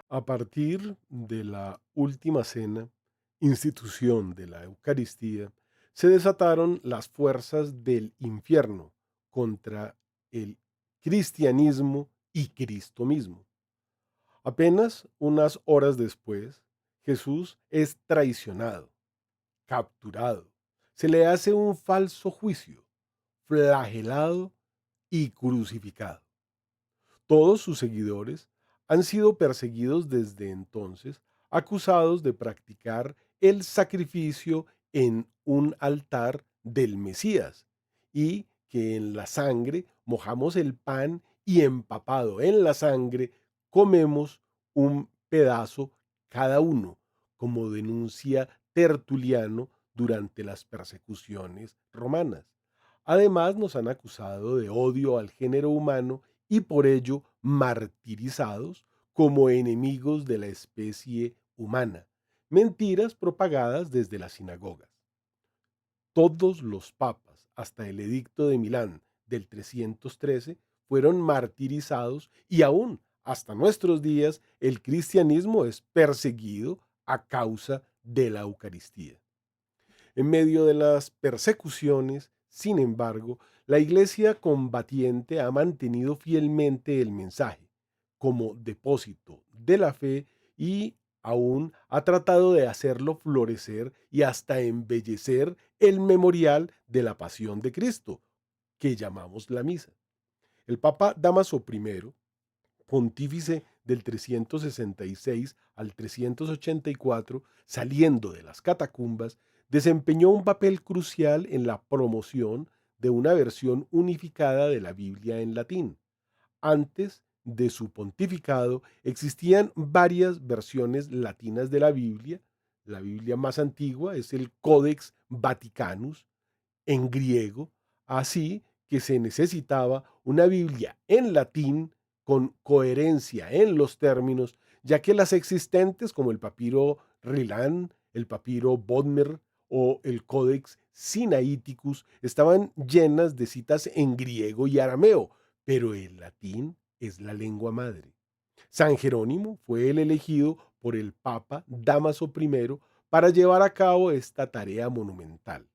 A partir de la última cena, institución de la Eucaristía, se desataron las fuerzas del infierno contra el cristianismo y Cristo mismo. Apenas unas horas después, Jesús es traicionado, capturado, se le hace un falso juicio, flagelado y crucificado. Todos sus seguidores han sido perseguidos desde entonces, acusados de practicar el sacrificio en un altar del Mesías, y que en la sangre mojamos el pan y empapado en la sangre comemos un pedazo cada uno, como denuncia Tertuliano durante las persecuciones romanas. Además, nos han acusado de odio al género humano y por ello martirizados como enemigos de la especie humana. Mentiras propagadas desde las sinagogas. Todos los papas, hasta el Edicto de Milán del 313, fueron martirizados y aún hasta nuestros días el cristianismo es perseguido a causa de la Eucaristía. En medio de las persecuciones, sin embargo, la Iglesia combatiente ha mantenido fielmente el mensaje como depósito de la fe y aún ha tratado de hacerlo florecer y hasta embellecer el memorial de la pasión de Cristo, que llamamos la misa. El Papa Dámaso I, pontífice del 366 al 384, saliendo de las catacumbas, desempeñó un papel crucial en la promoción de una versión unificada de la Biblia en latín. Antes de su pontificado existían varias versiones latinas de la Biblia. La Biblia más antigua es el Codex Vaticanus en griego, así que se necesitaba una Biblia en latín con coherencia en los términos, ya que las existentes como el papiro Rilán, el papiro Bodmer o el Codex Sinaiticus estaban llenas de citas en griego y arameo, pero el latín es la lengua madre. San Jerónimo fue el elegido por el Papa Dámaso I para llevar a cabo esta tarea monumental.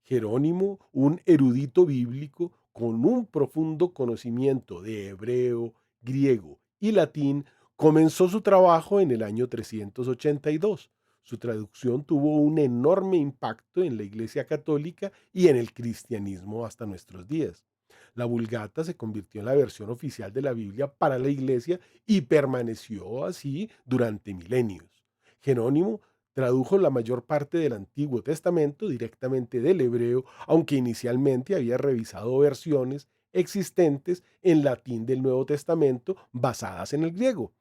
Jerónimo, un erudito bíblico con un profundo conocimiento de hebreo, griego y latín, comenzó su trabajo en el año 382. Su traducción tuvo un enorme impacto en la Iglesia Católica y en el cristianismo hasta nuestros días. La Vulgata se convirtió en la versión oficial de la Biblia para la Iglesia y permaneció así durante milenios. Jerónimo tradujo la mayor parte del Antiguo Testamento directamente del hebreo, aunque inicialmente había revisado versiones existentes en latín del Nuevo Testamento basadas en el griego.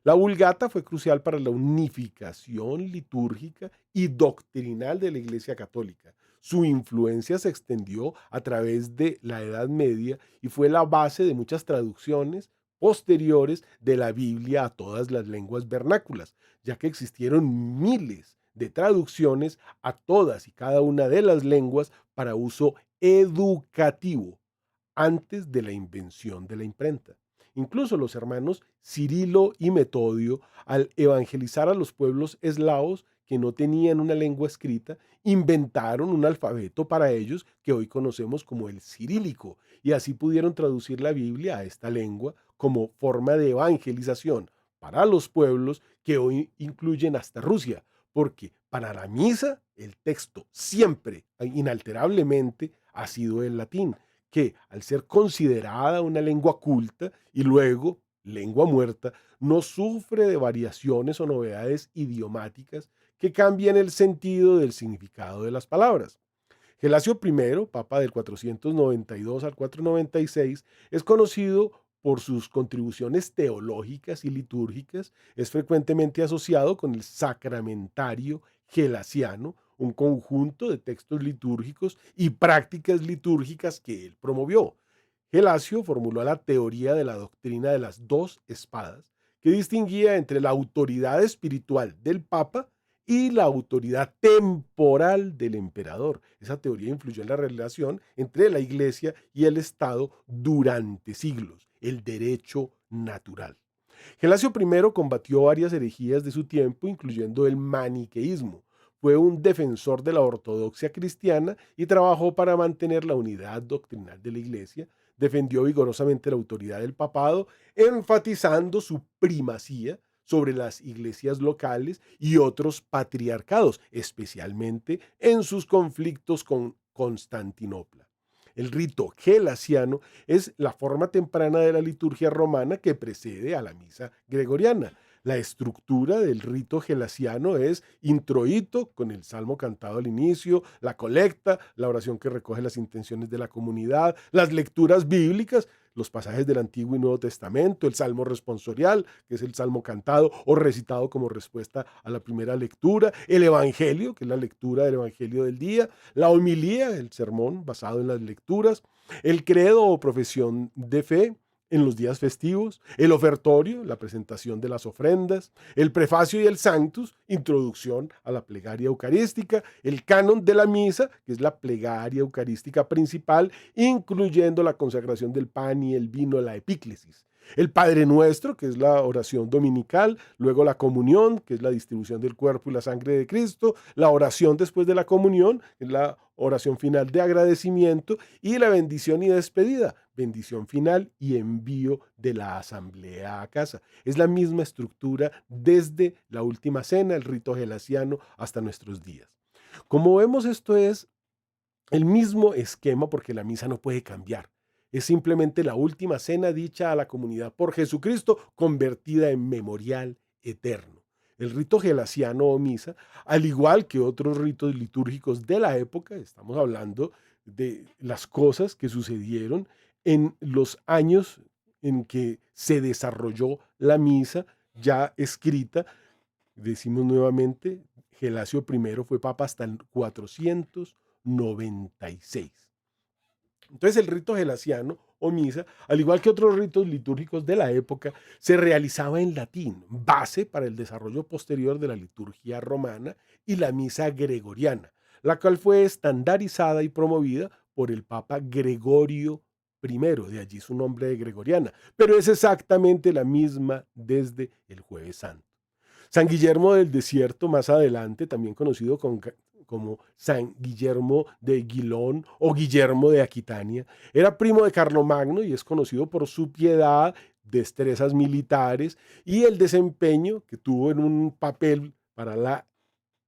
La Vulgata fue crucial para la unificación litúrgica y doctrinal de la Iglesia Católica. Su influencia se extendió a través de la Edad Media y fue la base de muchas traducciones posteriores de la Biblia a todas las lenguas vernáculas, ya que existieron miles de traducciones a todas y cada una de las lenguas para uso educativo antes de la invención de la imprenta. Incluso los hermanos Cirilo y Metodio, al evangelizar a los pueblos eslavos que no tenían una lengua escrita, inventaron un alfabeto para ellos que hoy conocemos como el cirílico, y así pudieron traducir la Biblia a esta lengua como forma de evangelización para los pueblos que hoy incluyen hasta Rusia, porque para la misa el texto siempre, inalterablemente, ha sido el latín, que al ser considerada una lengua culta y luego lengua muerta, no sufre de variaciones o novedades idiomáticas que cambian el sentido del significado de las palabras. Gelasio I, papa del 492 al 496, es conocido por sus contribuciones teológicas y litúrgicas. Es frecuentemente asociado con el sacramentario gelasiano, un conjunto de textos litúrgicos y prácticas litúrgicas que él promovió. Gelasio formuló la teoría de la doctrina de las dos espadas, que distinguía entre la autoridad espiritual del Papa y la autoridad temporal del emperador. Esa teoría influyó en la relación entre la Iglesia y el Estado durante siglos, el derecho natural. Gelasio I combatió varias herejías de su tiempo, incluyendo el maniqueísmo. Fue un defensor de la ortodoxia cristiana y trabajó para mantener la unidad doctrinal de la Iglesia. Defendió vigorosamente la autoridad del papado, enfatizando su primacía sobre las iglesias locales y otros patriarcados, especialmente en sus conflictos con Constantinopla. El rito gelasiano es la forma temprana de la liturgia romana que precede a la misa gregoriana. La estructura del rito gelasiano es introito, con el salmo cantado al inicio, la colecta, la oración que recoge las intenciones de la comunidad, las lecturas bíblicas, los pasajes del Antiguo y Nuevo Testamento, el salmo responsorial, que es el salmo cantado o recitado como respuesta a la primera lectura, el evangelio, que es la lectura del evangelio del día, la homilía, el sermón basado en las lecturas, el credo o profesión de fe en los días festivos, el ofertorio, la presentación de las ofrendas, el prefacio y el sanctus, introducción a la plegaria eucarística, el canon de la misa, que es la plegaria eucarística principal, incluyendo la consagración del pan y el vino, la epíclesis. El Padre Nuestro, que es la oración dominical, luego la comunión, que es la distribución del cuerpo y la sangre de Cristo, la oración después de la comunión, que es la oración final de agradecimiento, y la bendición y despedida, bendición final y envío de la asamblea a casa. Es la misma estructura desde la última cena, el rito gelasiano, hasta nuestros días. Como vemos, esto es el mismo esquema porque la misa no puede cambiar. Es simplemente la última cena dicha a la comunidad por Jesucristo, convertida en memorial eterno. El rito gelasiano o misa, al igual que otros ritos litúrgicos de la época, estamos hablando de las cosas que sucedieron en los años en que se desarrolló la misa ya escrita. Decimos nuevamente, Gelasio I fue papa hasta el 496. Entonces el rito gelasiano o misa, al igual que otros ritos litúrgicos de la época, se realizaba en latín, base para el desarrollo posterior de la liturgia romana y la misa gregoriana, la cual fue estandarizada y promovida por el Papa Gregorio I, de allí su nombre de gregoriana, pero es exactamente la misma desde el Jueves Santo. San Guillermo del Desierto, más adelante, también conocido como San Guillermo de Guilón o Guillermo de Aquitania, era primo de Carlomagno y es conocido por su piedad, destrezas militares y el desempeño que tuvo en un papel para la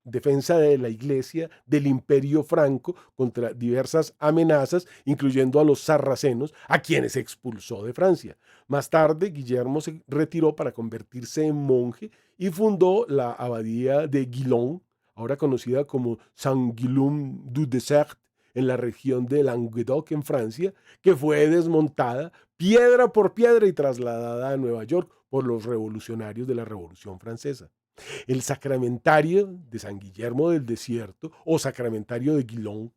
defensa de la iglesia del imperio franco contra diversas amenazas, incluyendo a los sarracenos, a quienes expulsó de Francia. Más tarde, Guillermo se retiró para convertirse en monje y fundó la abadía de Guilon, ahora conocida como Saint-Guillaume du Désert, en la región de Languedoc, en Francia, que fue desmontada piedra por piedra y trasladada a Nueva York por los revolucionarios de la Revolución Francesa. El sacramentario de San Guillermo del Desierto o sacramentario de Guilón,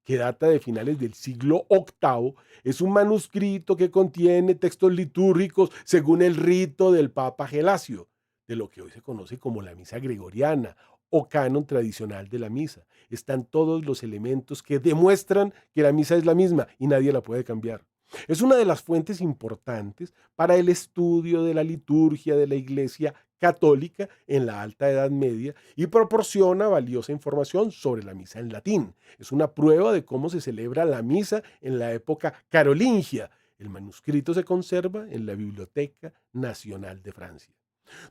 que data de finales del siglo VIII, es un manuscrito que contiene textos litúrgicos según el rito del Papa Gelasio, de lo que hoy se conoce como la misa gregoriana o canon tradicional de la misa. Están todos los elementos que demuestran que la misa es la misma y nadie la puede cambiar. Es una de las fuentes importantes para el estudio de la liturgia de la Iglesia católica en la Alta Edad Media y proporciona valiosa información sobre la misa en latín. Es una prueba de cómo se celebra la misa en la época carolingia. El manuscrito se conserva en la Biblioteca Nacional de Francia.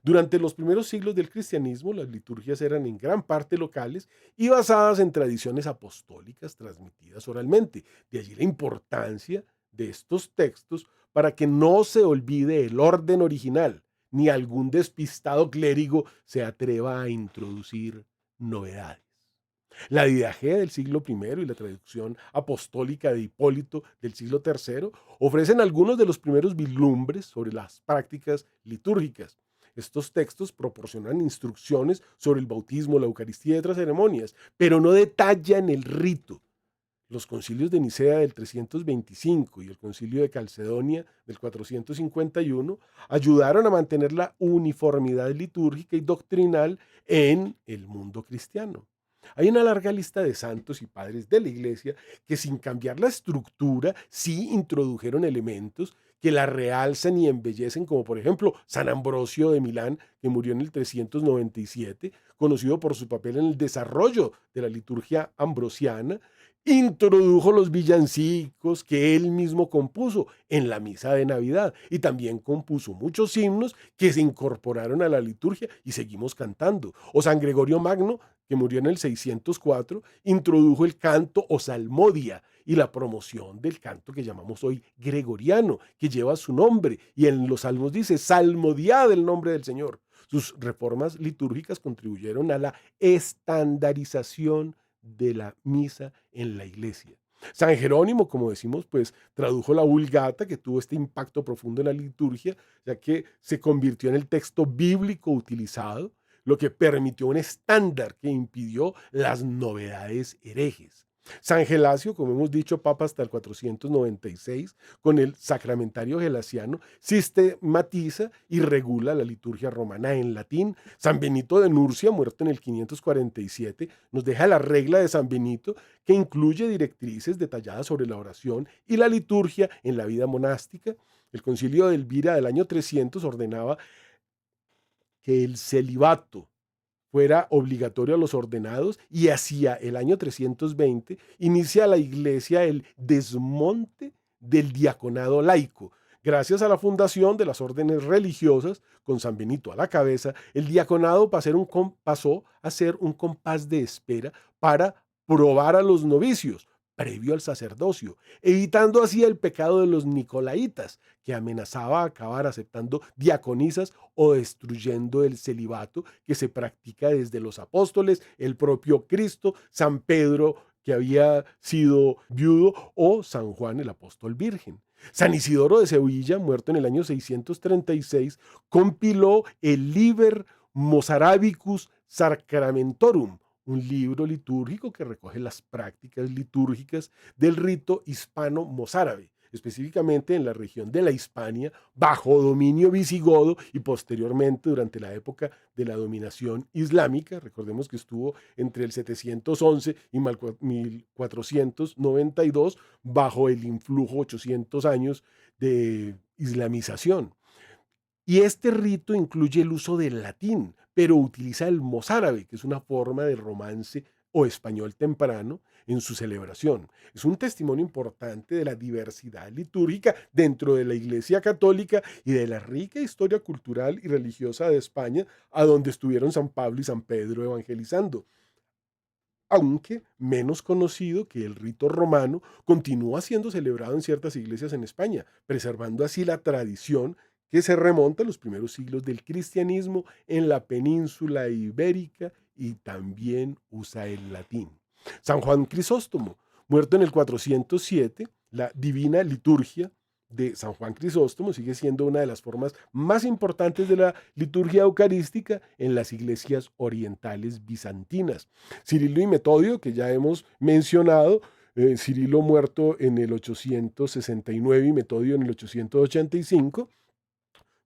Durante los primeros siglos del cristianismo, las liturgias eran en gran parte locales y basadas en tradiciones apostólicas transmitidas oralmente. De allí la importancia de estos textos para que no se olvide el orden original, ni algún despistado clérigo se atreva a introducir novedades. La Didaquea del siglo I y la traducción apostólica de Hipólito del siglo III ofrecen algunos de los primeros vislumbres sobre las prácticas litúrgicas. Estos textos proporcionan instrucciones sobre el bautismo, la Eucaristía y otras ceremonias, pero no detallan el rito. Los concilios de Nicea del 325 y el concilio de Calcedonia del 451 ayudaron a mantener la uniformidad litúrgica y doctrinal en el mundo cristiano. Hay una larga lista de santos y padres de la iglesia que sin cambiar la estructura sí introdujeron elementos que la realzan y embellecen, como por ejemplo San Ambrosio de Milán, que murió en el 397, conocido por su papel en el desarrollo de la liturgia ambrosiana, introdujo los villancicos que él mismo compuso en la misa de Navidad y también compuso muchos himnos que se incorporaron a la liturgia y seguimos cantando. O San Gregorio Magno, que murió en el 604, introdujo el canto o salmodia y la promoción del canto que llamamos hoy gregoriano, que lleva su nombre y en los salmos dice salmodiad el nombre del Señor. Sus reformas litúrgicas contribuyeron a la estandarización de la misa en la iglesia. San Jerónimo, como decimos, pues tradujo la Vulgata, que tuvo este impacto profundo en la liturgia, ya que se convirtió en el texto bíblico utilizado, lo que permitió un estándar que impidió las novedades herejes. San Gelasio, como hemos dicho, papa hasta el 496, con el Sacramentario Gelasiano, sistematiza y regula la liturgia romana en latín. San Benito de Nurcia, muerto en el 547, nos deja la regla de San Benito, que incluye directrices detalladas sobre la oración y la liturgia en la vida monástica. El Concilio de Elvira del año 300 ordenaba que el celibato fuera obligatorio a los ordenados y hacia el año 320 inicia la iglesia el desmonte del diaconado laico. Gracias a la fundación de las órdenes religiosas, con San Benito a la cabeza, el diaconado pasó a ser un compás de espera para probar a los novicios, previo al sacerdocio, evitando así el pecado de los nicolaitas, que amenazaba acabar aceptando diaconisas o destruyendo el celibato que se practica desde los apóstoles, el propio Cristo, San Pedro, que había sido viudo, o San Juan el apóstol virgen. San Isidoro de Sevilla, muerto en el año 636, compiló el Liber Mozarabicus Sacramentorum, un libro litúrgico que recoge las prácticas litúrgicas del rito hispano-mozárabe, específicamente en la región de la Hispania, bajo dominio visigodo y posteriormente durante la época de la dominación islámica. Recordemos que estuvo entre el 711 y 1492 bajo el influjo 800 años de islamización. Y este rito incluye el uso del latín, pero utiliza el mozárabe, que es una forma de romance o español temprano, en su celebración. Es un testimonio importante de la diversidad litúrgica dentro de la Iglesia Católica y de la rica historia cultural y religiosa de España, a donde estuvieron San Pablo y San Pedro evangelizando. Aunque menos conocido que el rito romano, continúa siendo celebrado en ciertas iglesias en España, preservando así la tradición que se remonta a los primeros siglos del cristianismo en la península ibérica y también usa el latín. San Juan Crisóstomo, muerto en el 407, la divina liturgia de San Juan Crisóstomo sigue siendo una de las formas más importantes de la liturgia eucarística en las iglesias orientales bizantinas. Cirilo y Metodio, que ya hemos mencionado, Cirilo muerto en el 869 y Metodio en el 885,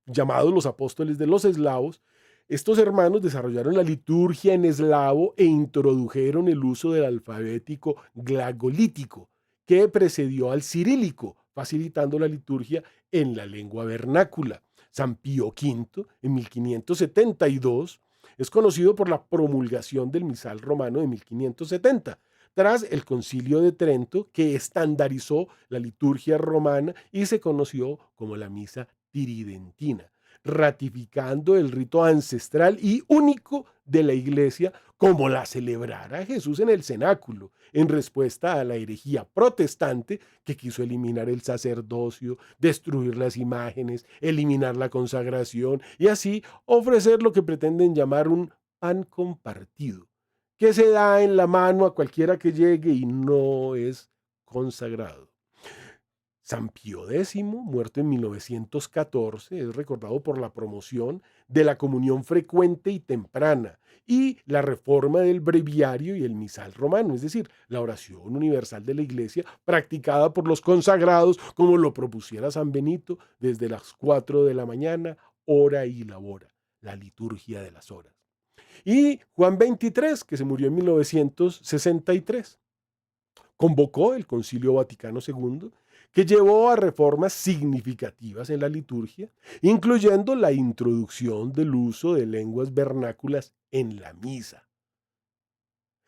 llamados los apóstoles de los eslavos. Estos hermanos desarrollaron la liturgia en eslavo e introdujeron el uso del alfabético glagolítico, que precedió al cirílico, facilitando la liturgia en la lengua vernácula. San Pío V, en 1572, es conocido por la promulgación del misal romano de 1570, tras el Concilio de Trento, que estandarizó la liturgia romana y se conoció como la misa tiridentina, ratificando el rito ancestral y único de la iglesia como la celebrara Jesús en el cenáculo, en respuesta a la herejía protestante que quiso eliminar el sacerdocio, destruir las imágenes, eliminar la consagración y así ofrecer lo que pretenden llamar un pan compartido, que se da en la mano a cualquiera que llegue y no es consagrado. San Pío X, muerto en 1914, es recordado por la promoción de la comunión frecuente y temprana y la reforma del breviario y el misal romano, es decir, la oración universal de la Iglesia practicada por los consagrados como lo propusiera San Benito desde las 4 de la mañana, hora y la hora, la liturgia de las horas. Y Juan XXIII, que se murió en 1963, convocó el Concilio Vaticano II, que llevó a reformas significativas en la liturgia, incluyendo la introducción del uso de lenguas vernáculas en la misa,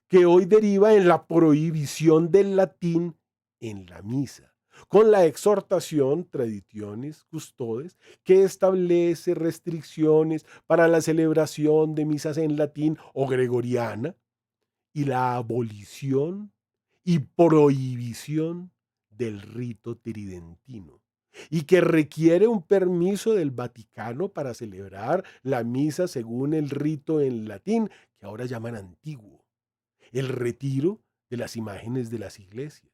que hoy deriva en la prohibición del latín en la misa, con la exhortación Traditionis Custodes, que establece restricciones para la celebración de misas en latín o gregoriana, y la abolición y prohibición del rito tridentino, y que requiere un permiso del Vaticano para celebrar la misa según el rito en latín, que ahora llaman antiguo, el retiro de las imágenes de las iglesias,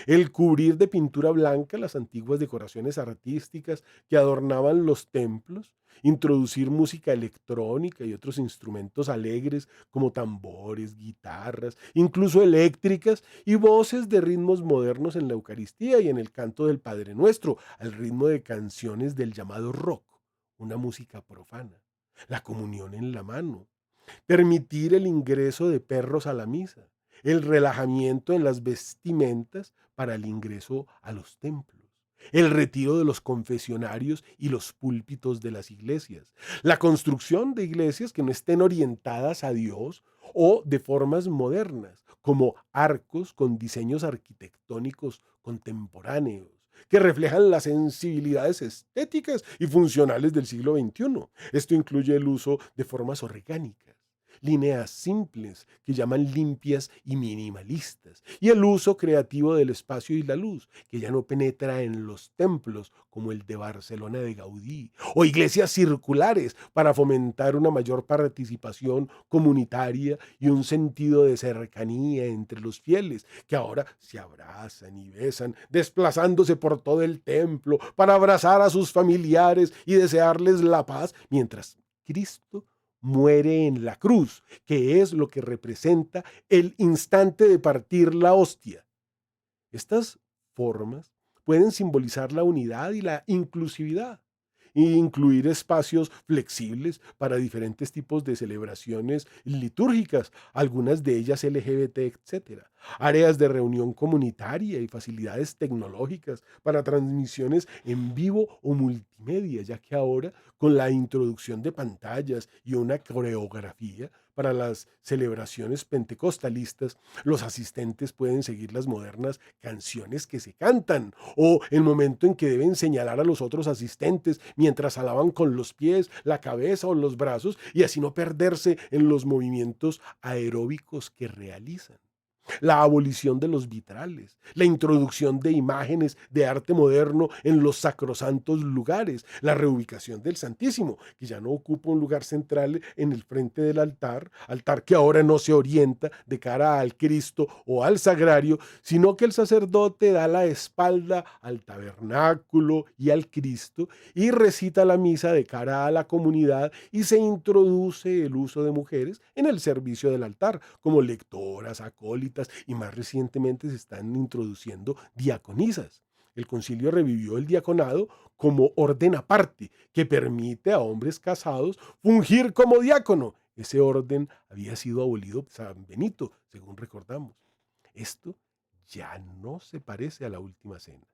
el cubrir de pintura blanca las antiguas decoraciones artísticas que adornaban los templos, introducir música electrónica y otros instrumentos alegres como tambores, guitarras, incluso eléctricas, y voces de ritmos modernos en la Eucaristía y en el canto del Padre Nuestro, al ritmo de canciones del llamado rock, una música profana, la comunión en la mano, permitir el ingreso de perros a la misa, el relajamiento en las vestimentas para el ingreso a los templos, el retiro de los confesionarios y los púlpitos de las iglesias, la construcción de iglesias que no estén orientadas a Dios o de formas modernas, como arcos con diseños arquitectónicos contemporáneos que reflejan las sensibilidades estéticas y funcionales del siglo XXI. Esto incluye el uso de formas orgánicas, líneas simples que llaman limpias y minimalistas, y el uso creativo del espacio y la luz, que ya no penetra en los templos como el de Barcelona de Gaudí, o iglesias circulares para fomentar una mayor participación comunitaria y un sentido de cercanía entre los fieles, que ahora se abrazan y besan, desplazándose por todo el templo para abrazar a sus familiares y desearles la paz, mientras Cristo muere en la cruz, que es lo que representa el instante de partir la hostia. Estas formas pueden simbolizar la unidad y la inclusividad, e incluir espacios flexibles para diferentes tipos de celebraciones litúrgicas, algunas de ellas LGBT, etcétera. Áreas de reunión comunitaria y facilidades tecnológicas para transmisiones en vivo o multimedia, ya que ahora con la introducción de pantallas y una coreografía para las celebraciones pentecostalistas, los asistentes pueden seguir las modernas canciones que se cantan o el momento en que deben señalar a los otros asistentes mientras alaban con los pies, la cabeza o los brazos y así no perderse en los movimientos aeróbicos que realizan. La abolición de los vitrales, la introducción de imágenes de arte moderno en los sacrosantos lugares, la reubicación del Santísimo, que ya no ocupa un lugar central en el frente del altar, altar que ahora no se orienta de cara al Cristo o al sagrario, sino que el sacerdote da la espalda al tabernáculo y al Cristo y recita la misa de cara a la comunidad, y se introduce el uso de mujeres en el servicio del altar, como lectoras, acólitas, y más recientemente se están introduciendo diaconisas. El concilio revivió el diaconado como orden aparte que permite a hombres casados fungir como diácono. Ese orden había sido abolido por San Benito, según recordamos. Esto ya no se parece a la última cena.